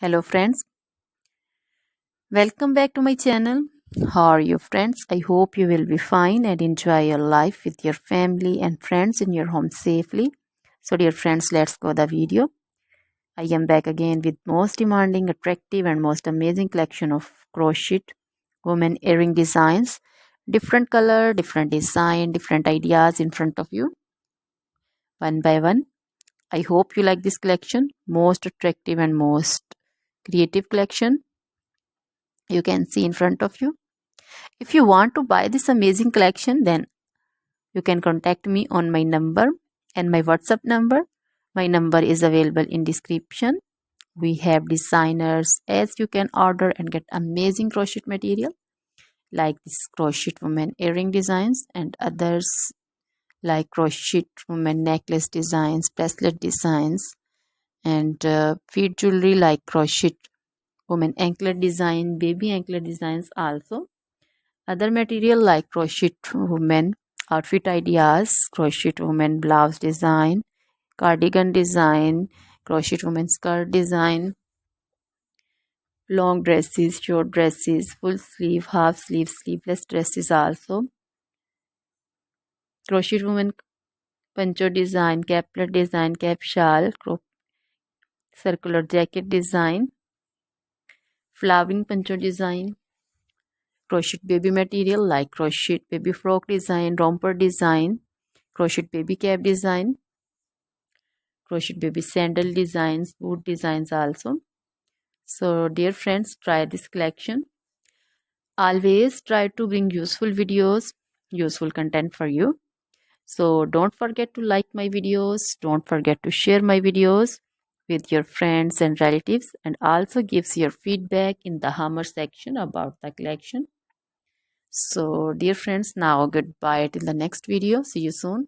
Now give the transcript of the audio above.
Hello friends, welcome back to my channel. How are you friends? I hope you will be fine and enjoy your life with your family and friends in your home safely. So dear friends, let's go the video. I am back again with most demanding, attractive and most amazing collection of crochet women earring designs. Different color, different design, different ideas in front of you. One by one. I hope you like this collection. Most attractive and most creative collection you can see in front of you. If you want to buy this amazing collection, then you can contact me on my number and my WhatsApp number. My number is available in description. We have designers as you can order and get amazing crochet material like this crochet woman earring designs and others like crochet woman necklace designs, bracelet designs and feet jewelry like crochet woman anklet design, baby anklet designs also. Other material like crochet women outfit ideas, crochet women blouse design, cardigan design, crochet women skirt design, long dresses, short dresses, full sleeve, half sleeve, sleeveless dresses also, crochet women poncho design, caplet design, cap shawl, circular jacket design, flowering poncho design, crochet baby material like crochet baby frock design, romper design, crochet baby cap design, crochet baby sandal designs, boot designs also. So dear friends, try this collection. Always try to bring useful videos, useful content for you. So don't forget to like my videos, don't forget to share my videos with your friends and relatives, and also gives your feedback in the hammer section about the collection. So dear friends, now goodbye till the next video. See you soon.